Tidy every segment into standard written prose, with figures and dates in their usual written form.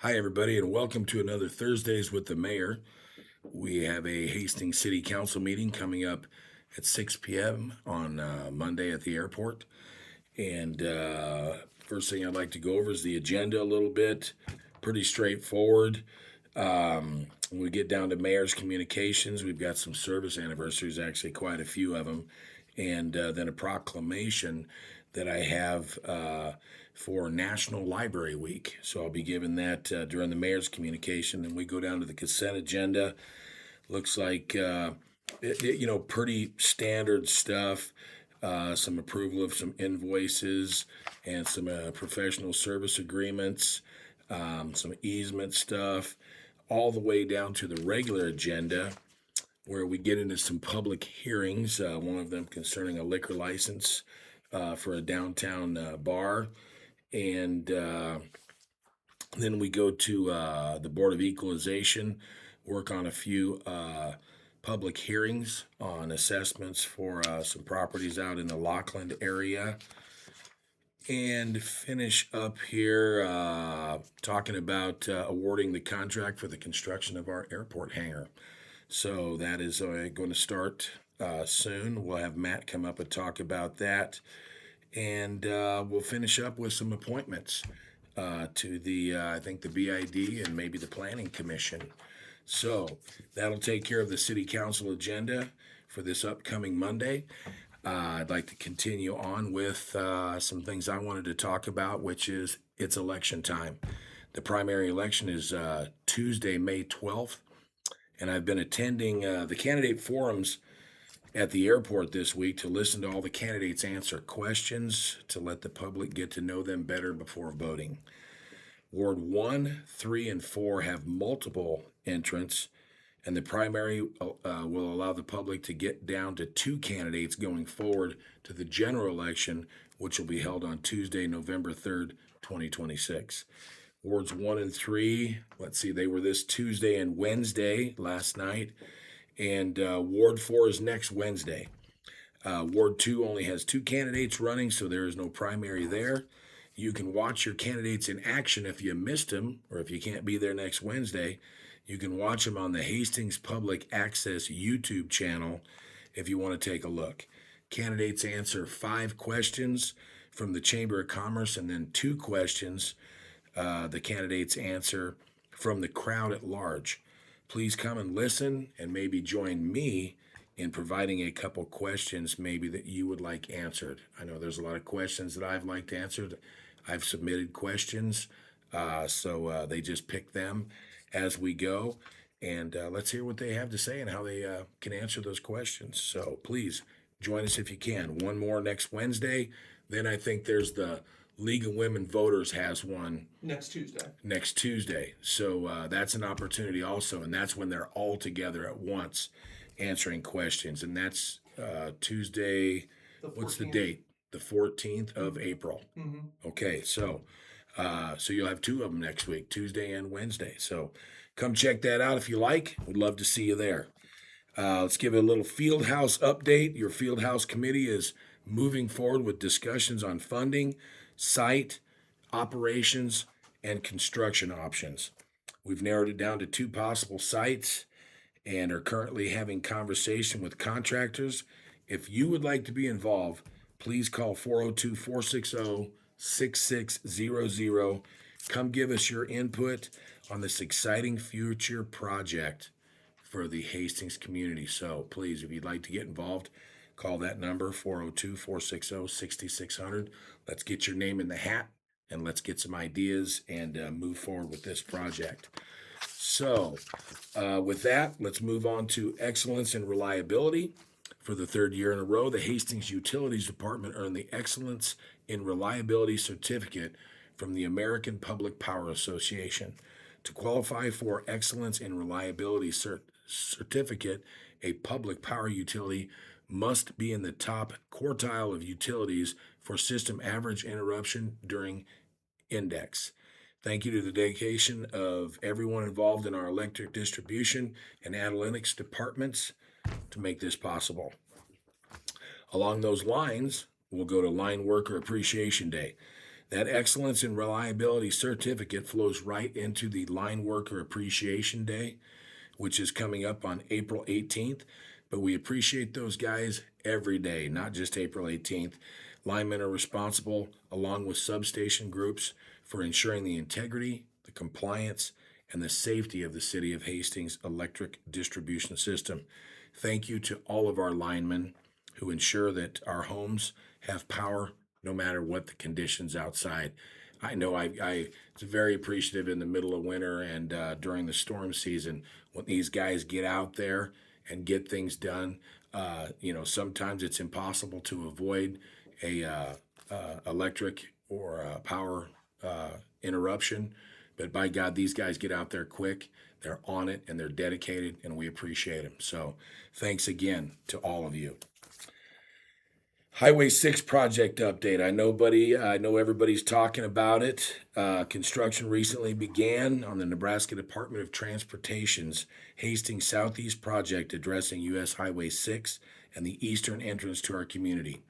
Hi, everybody, and welcome to another Thursdays with the Mayor. We have a Hastings City Council meeting coming up at 6 p.m. on Monday at the airport. And first thing I'd like to go over is the agenda a little bit. Pretty straightforward. When we get down to mayor's communications, we've got some service anniversaries, actually, quite a few of them. And then a proclamation that I have for National Library Week. So I'll be giving that during the mayor's communication. And we go down to the consent agenda. Looks like, pretty standard stuff. Some approval of some invoices and some professional service agreements, some easement stuff, all the way down to the regular agenda where we get into some public hearings, one of them concerning a liquor license for a downtown bar. And then we go to the Board of Equalization, work on a few public hearings on assessments for some properties out in the Lockland area. And finish up here talking about awarding the contract for the construction of our airport hangar. So that is going to start soon. We'll have Matt come up and talk about that. And we'll finish up with some appointments to the, I think, the BID and maybe the Planning Commission. So that'll take care of the City Council agenda for this upcoming Monday. I'd like to continue on with some things I wanted to talk about, which is it's election time. The primary election is Tuesday, May 12th. And I've been attending the candidate forums at the airport this week to listen to all the candidates answer questions to let the public get to know them better before voting. Ward 1, 3, and 4 have multiple entrants, and the primary will allow the public to get down to 2 candidates going forward to the general election, which will be held on Tuesday, November 3rd, 2026. Wards 1 and 3, let's see, they were this Tuesday and Wednesday last night. And Ward 4 is next Wednesday. Ward 2 only has 2 candidates running, so there is no primary there. You can watch your candidates in action if you missed them, or if you can't be there next Wednesday. You can watch them on the Hastings Public Access YouTube channel if you want to take a look. Candidates answer 5 questions from the Chamber of Commerce and then 2 questions the candidates answer from the crowd at large. Please come and listen and maybe join me in providing a couple questions maybe that you would like answered. I know there's a lot of questions that I've liked answered. I've submitted questions, so they just pick them as we go. And let's hear what they have to say and how they can answer those questions. So please join us if you can. One more next Wednesday. Then I think there's the League of Women Voters has one Next Tuesday. So that's an opportunity also, and that's when they're all together at once answering questions. And that's Tuesday. What's the date? The 14th of April. Okay, so you'll have 2 of them next week, Tuesday and Wednesday. So come check that out if you like. We'd love to see you there. Let's give a little field house update. Your field house committee is moving forward with discussions on funding, site, operations, and construction options. We've narrowed it down to 2 possible sites and are currently having conversation with contractors. If you would like to be involved, please call 402-460-6600. Come give us your input on this exciting future project for the Hastings community. So please, if you'd like to get involved, call that number, 402-460-6600. Let's get your name in the hat and let's get some ideas and move forward with this project. So with that, let's move on to excellence and reliability. For the 3rd year in a row, the Hastings Utilities Department earned the Excellence in Reliability Certificate from the American Public Power Association. To qualify for Excellence in Reliability Certificate, a public power utility must be in the top quartile of utilities for system average interruption during index. Thank you to the dedication of everyone involved in our electric distribution and analytics departments to make this possible. Along those lines, we'll go to Lineworker Appreciation Day. That excellence and reliability certificate flows right into the Lineworker Appreciation Day, which is coming up on April 18th. But we appreciate those guys every day, not just April 18th. Linemen are responsible, along with substation groups, for ensuring the integrity, the compliance, and the safety of the City of Hastings electric distribution system. Thank you to all of our linemen who ensure that our homes have power no matter what the conditions outside. I know I was very appreciative in the middle of winter and during the storm season when these guys get out there and get things done. Sometimes it's impossible to avoid a electric or power interruption, but by God, these guys get out there quick. They're on it and they're dedicated, and we appreciate them. So, thanks again to all of you. Highway 6 project update. I know everybody's talking about it. Construction recently began on the Nebraska Department of Transportation's Hastings Southeast Project addressing U.S. Highway 6 and the eastern entrance to our community.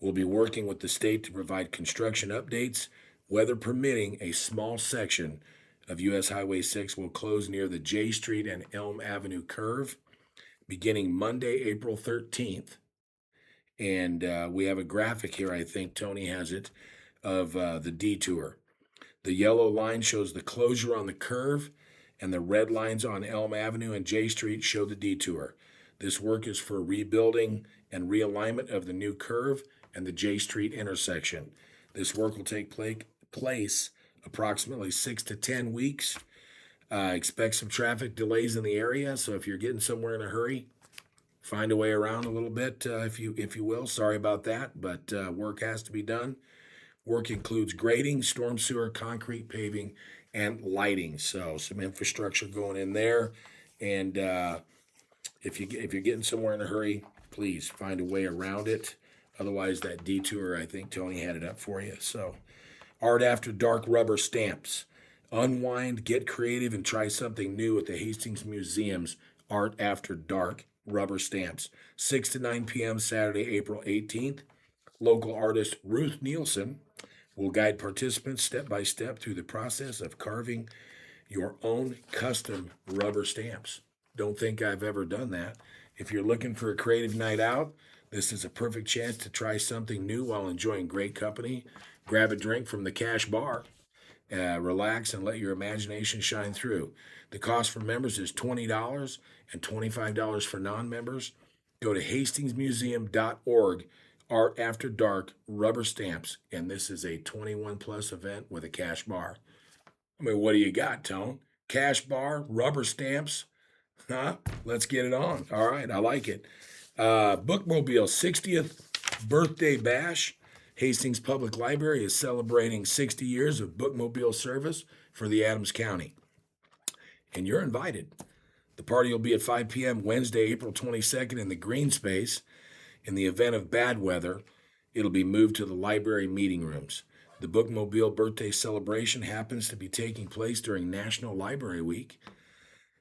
We'll be working with the state to provide construction updates. Weather permitting, a small section of U.S. Highway 6 will close near the J Street and Elm Avenue curve beginning Monday, April 13th. And we have a graphic here, I think Tony has it, of the detour. The yellow line shows the closure on the curve, and the red lines on Elm Avenue and J Street show the detour. This work is for rebuilding and realignment of the new curve and the J Street intersection. This work will take place approximately 6 to 10 weeks. Expect some traffic delays in the area, so if you're getting somewhere in a hurry, find a way around a little bit, if you will. Sorry about that, but work has to be done. Work includes grading, storm sewer, concrete paving, and lighting. So some infrastructure going in there. And if you're getting somewhere in a hurry, please find a way around it. Otherwise, that detour, I think Tony had it up for you. So, Art After Dark rubber stamps. Unwind, get creative, and try something new at the Hastings Museum's Art After Dark rubber stamps. 6 to 9 p.m. Saturday, April 18th. Local artist Ruth Nielsen will guide participants step by step through the process of carving your own custom rubber stamps. Don't think I've ever done that. If you're looking for a creative night out, this is a perfect chance to try something new while enjoying great company. Grab a drink from the Cash Bar. Relax and let your imagination shine through. The cost for members is $20 and $25 for non-members. Go to hastingsmuseum.org. Art After Dark rubber stamps, and this is a 21 plus event with a Cash Bar. I mean, what do you got, Tone? Cash Bar, rubber stamps, huh? Let's get it on. All right, I like it. Bookmobile 60th birthday bash. Hastings Public Library is celebrating 60 years of bookmobile service for the Adams County. And you're invited. The party will be at 5 p.m. Wednesday, April 22nd in the green space. In the event of bad weather, it'll be moved to the library meeting rooms. The Bookmobile birthday celebration happens to be taking place during National Library Week,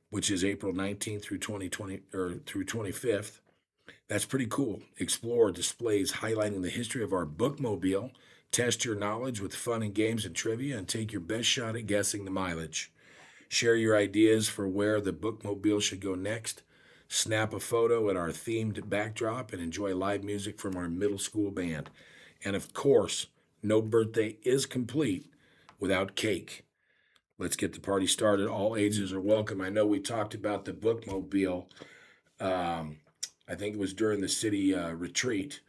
which is April 19th through 25th. That's pretty cool. Explore displays highlighting the history of our Bookmobile. Test your knowledge with fun and games and trivia, and take your best shot at guessing the mileage. Share your ideas for where the Bookmobile should go next. Snap a photo at our themed backdrop and enjoy live music from our middle school band. And of course, no birthday is complete without cake. Let's get the party started. All ages are welcome. I know we talked about the Bookmobile. I think it was during the city retreat,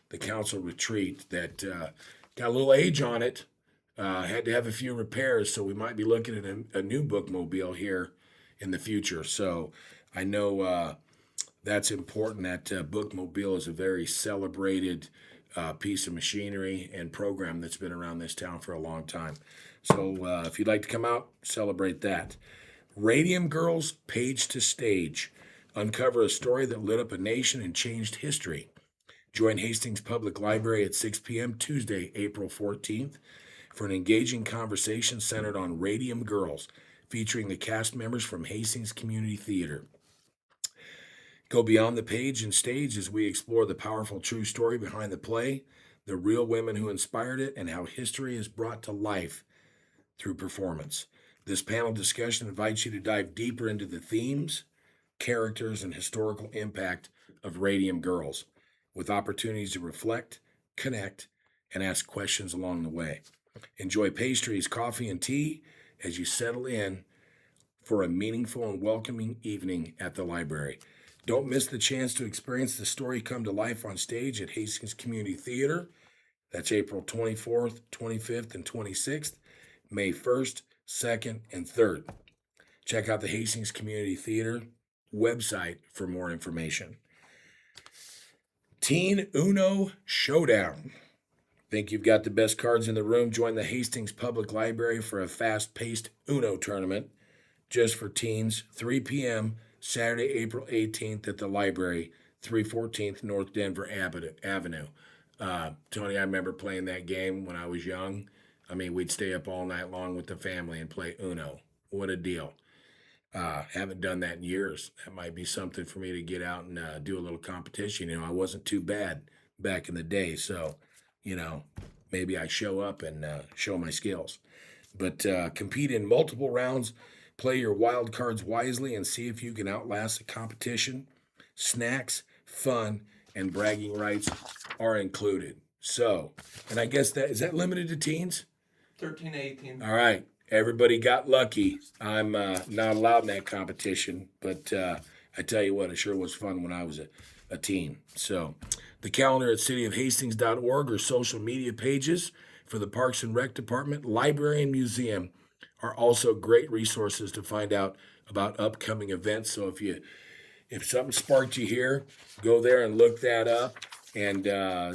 the council retreat, that got a little age on it. Had to have a few repairs, so we might be looking at a new Bookmobile here in the future. So I know that's important. That Bookmobile is a very celebrated piece of machinery and program that's been around this town for a long time. So if you'd like to come out, celebrate that. Radium Girls Page to Stage. Uncover a story that lit up a nation and changed history. Join Hastings Public Library at 6 p.m. Tuesday, April 14th for an engaging conversation centered on Radium Girls, featuring the cast members from Hastings Community Theater. Go beyond the page and stage as we explore the powerful true story behind the play. the real women who inspired it, and how history is brought to life through performance. This panel discussion invites you to dive deeper into the themes, characters, and historical impact of Radium Girls, with opportunities to reflect, connect, and ask questions along the way. Enjoy pastries, coffee, and tea as you settle in for a meaningful and welcoming evening at the library. Don't miss the chance to experience the story come to life on stage at Hastings Community Theater. That's April 24th, 25th, and 26th, May 1st, 2nd, and 3rd. Check out the Hastings Community Theater website for more information. Teen Uno Showdown. Think you've got the best cards in the room? Join the Hastings Public Library for a fast-paced Uno tournament just for teens, 3 p.m., Saturday, April 18th at the library, 314th North Denver Avenue. Tony, I remember playing that game when I was young. I mean, we'd stay up all night long with the family and play Uno. What a deal. Haven't done that in years. That might be something for me to get out and do a little competition. I wasn't too bad back in the day, so, maybe I show up and show my skills. But compete in multiple rounds, play your wild cards wisely, and see if you can outlast the competition. Snacks, fun, and bragging rights are included. So, and I guess is that limited to teens? 13 to 18. All right. Everybody got lucky. I'm not allowed in that competition, but I tell you what, it sure was fun when I was a teen. So the calendar at cityofhastings.org or social media pages for the Parks and Rec Department, Library, and Museum are also great resources to find out about upcoming events. So if something sparked you here, go there and look that up and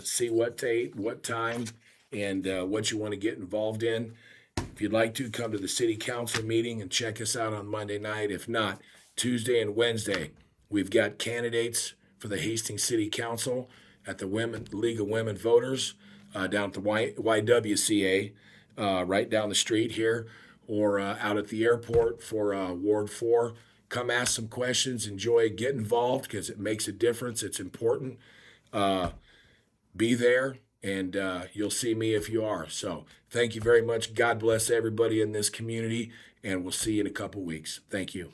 see what date, what time, and what you want to get involved in. If you'd like to, come to the City Council meeting and check us out on Monday night. If not, Tuesday and Wednesday, we've got candidates for the Hastings City Council at the League of Women Voters down at the YWCA, right down the street here, or out at the airport for Ward 4. Come ask some questions. Enjoy, get involved because it makes a difference. It's important. Be there. And you'll see me if you are. So thank you very much. God bless everybody in this community, and we'll see you in a couple weeks. Thank you.